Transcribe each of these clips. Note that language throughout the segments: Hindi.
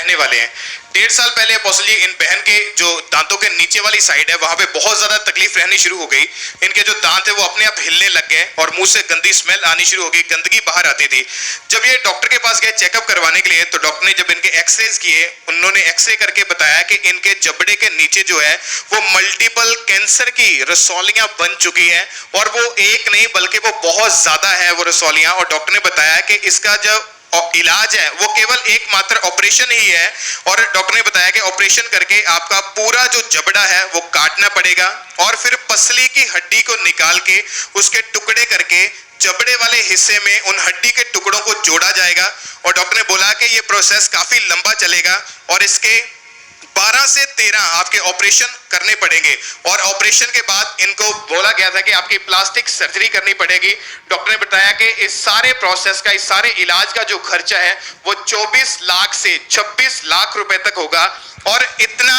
कहने वाले हैं। 1.5 साल पहले अपोस्टल जी इन बहन के जो दांतों के नीचे वाली साइड है वहां पे बहुत ज्यादा तकलीफ रहनी शुरू हो गई। इनके जो दांत है वो अपने आप हिलने लग गए और मुंह से गंदी स्मेल आनी शुरू हो गई, गंदगी बाहर आती थी। जब ये डॉक्टर के पास गए चेकअप करवाने के लिए तो डॉक्टर ने जब इनके एक्सरेज किए, उन्होंने एक्सरे करके बताया कि इनके जबड़े के नीचे जो है वो मल्टीपल कैंसर की रसौलियां बन चुकी है, और वो एक नहीं बल्कि वो बहुत ज्यादा है वो रसौलियां। और डॉक्टर ने बताया कि इसका जो इलाज है वो केवल एकमात्र ऑपरेशन ही है, और डॉक्टर ने बताया कि ऑपरेशन करके आपका पूरा जो जबड़ा है वो काटना पड़ेगा और फिर पसली की हड्डी को निकाल के उसके टुकड़े करके जबड़े वाले हिस्से में उन हड्डी के टुकड़ों को जोड़ा जाएगा। और डॉक्टर ने बोला कि ये प्रोसेस काफी लंबा चलेगा और इसके 12 से 13 आपके ऑपरेशन करने पड़ेंगे, और ऑपरेशन के बाद इनको बोला गया था कि आपकी प्लास्टिक सर्जरी करनी पड़ेगी। डॉक्टर ने बताया कि इस सारे प्रोसेस का, इस सारे इलाज का जो खर्चा है वो 24 लाख से 26 लाख रुपए तक होगा। और इतना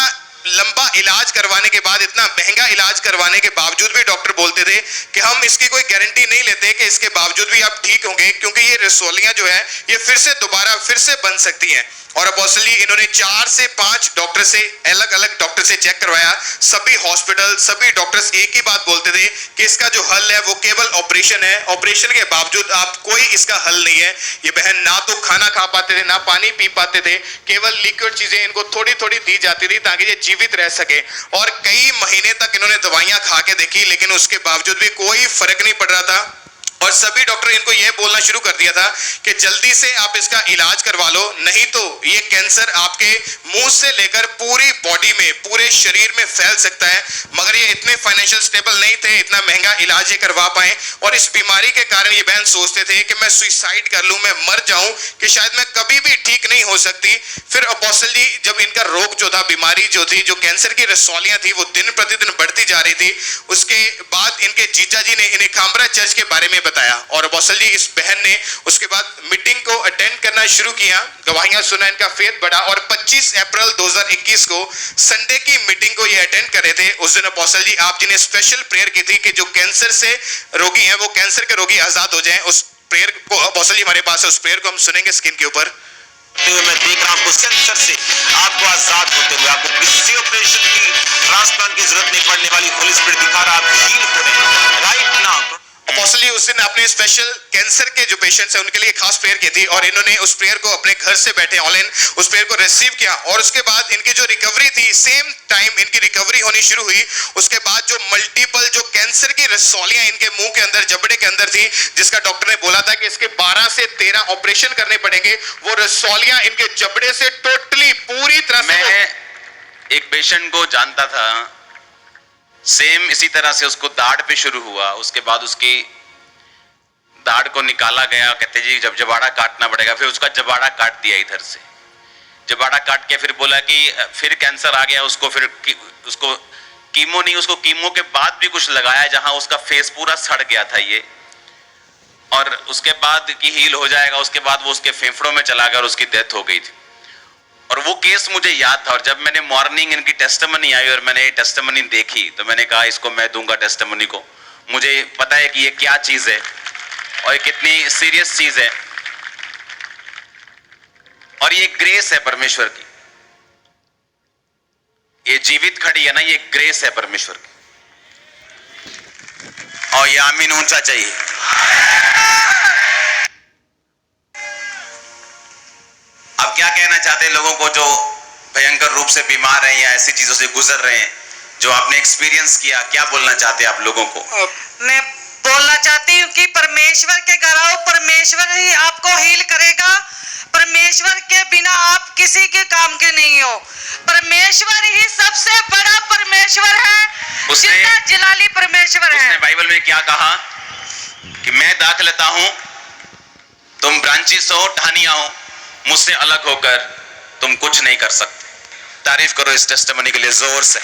लंबा इलाज करवाने के बाद, इतना महंगा इलाज करवाने के बावजूद भी डॉक्टर बोलते थे कि हम इसकी कोई गारंटी नहीं लेते कि इसके बावजूद भी आप ठीक होंगे, क्योंकि ये रसौलियां जो है ये फिर से बन सकती हैं। और अपोस्टल जी इन्होंने 4 से 5 डॉक्टर से, अलग अलग डॉक्टर से चेक करवाया। सभी हॉस्पिटल, सभी डॉक्टर्स एक ही बात बोलते थे कि इसका जो हल है वो केवल ऑपरेशन है। ऑपरेशन के बावजूद आप कोई इसका हल नहीं है। ये बहन ना तो खाना खा पाते थे, ना पानी पी पाते थे, केवल लिक्विड चीजें इनको थोड़ी थोड़ी दी जाती थी ताकि ये जीवित रह सके। और कई महीने तक इन्होंने दवाइयां खा के देखी, लेकिन उसके बावजूद भी कोई फर्क नहीं पड़ रहा था। और सभी डॉक्टर इनको यह बोलना शुरू कर दिया था कि जल्दी से आप इसका इलाज करवा लो, नहीं तो ये कैंसर आपके मुंह से लेकर पूरी बॉडी में, पूरे शरीर में फैल सकता है। मगर ये इतने फाइनेंशियल स्टेबल नहीं थे, इतना महंगा इलाज ये करवा पाए। और इस बीमारी के कारण ये बहन सोचते थे कि मैं सुसाइड कर लूं, मैं मर जाऊं, कि शायद मैं कभी भी ठीक नहीं हो सकती। फिर अपोस्टल जी जब इनका रोग जो था, बीमारी जो थी, जो कैंसर की रसौलियां थी, वो दिन प्रतिदिन बढ़ती जा रही थी, उसके बाद इनके जीजा जी ने इन्हें खामरा चर्च के बारे में बताया। और अपोस्टल जी इस बहन ने उसके बाद मीटिंग को अटेंड करना शुरू किया, गवाहियां सुना, इनका फेथ बढ़ा। और 25 अप्रैल 2021 को संडे की मीटिंग को ये अटेंड कर रहे थे। उस दिन अपोस्टल जी आप जी ने स्पेशल प्रेयर की थी कि जो कैंसर से रोगी हैं वो कैंसर के रोगी आजाद हो जाएं। उस प्रेयर को अपोस्टल जी हमारे पास है, उस प्रेयर को हम सुनेंगे स्क्रीन के ऊपर। मैं देख रहा हूं कैंसर से आपको आजाद होते हुए, आपको किसी ऑपरेशन की, ट्रांसप्लांट की जरूरत नहीं पड़ने वाली होली स्पिरिट दिखा रहा, आप हील हो रहे हैं राइट नाउ। अपोस्टल जी उस दिन आपने स्पेशल कैंसर के जो पेशेंट्स हैं उनके लिए खास प्रेयर की थी, और इन्होंने उस प्रेयर को अपने घर से बैठे ऑनलाइन उस प्रेयर को रिसीव किया। और उसके बाद इनकी जो रिकवरी थी, सेम टाइम इनकी रिकवरी होनी शुरू हुई। उसके बाद जो मल्टीपल जो कैंसर की रसौलियां इनके मुंह के अंदर, जबड़े के अंदर थी, जिसका डॉक्टर ने बोला था कि इसके 12 से 13 ऑपरेशन करने पड़ेंगे, वो रसौलियां इनके जबड़े से टोटली पूरी तरह से। मैं एक पेशेंट को जानता था, सेम इसी तरह से उसको दाढ़ पे शुरू हुआ, उसके बाद उसकी दाढ़ को निकाला गया, कहते जी जब जबाड़ा काटना पड़ेगा, फिर उसका जबाड़ा काट दिया इधर से, जबाड़ा काट के फिर बोला कि फिर कैंसर आ गया उसको, फिर उसको कीमो नहीं, उसको कीमो के बाद भी कुछ लगाया जहां उसका फेस पूरा सड़ गया था ये, और उसके बाद कि हील हो जाएगा, उसके बाद वो उसके फेफड़ों में चला गया और उसकी डेथ हो गई थी। और वो केस मुझे याद था, और जब मैंने मॉर्निंग इनकी टेस्टिमनी आई और मैंने टेस्टिमनी देखी तो मैंने कहा इसको मैं दूंगा टेस्टिमनी को, मुझे पता है कि ये क्या चीज है और ये कितनी सीरियस चीज है, और ये ग्रेस है परमेश्वर की, ये जीवित खड़ी है ना, ये ग्रेस है परमेश्वर की। और ये आमीन ऊंचा चाहिए। अब क्या कहना चाहते हैं लोगों को जो भयंकर रूप से बीमार हैं या ऐसी चीजों से गुजर रहे हैं जो आपने एक्सपीरियंस किया, क्या बोलना चाहते हैं आप लोगों को? मैं बोलना चाहती हूँ कि परमेश्वर के घर आओ, परमेश्वर ही आपको हील करेगा। परमेश्वर के बिना आप किसी के काम के नहीं हो। परमेश्वर ही सबसे बड़ा परमेश्वर है, जितना जलाली परमेश्वर है। उसने बाइबल में क्या कहा कि मैं दाखलता हूं, तुम ब्रांचेस हो, टहनियां हो, मुझसे अलग होकर तुम कुछ नहीं कर सकते। तारीफ करो इस टेस्टिमनी के लिए जोर से।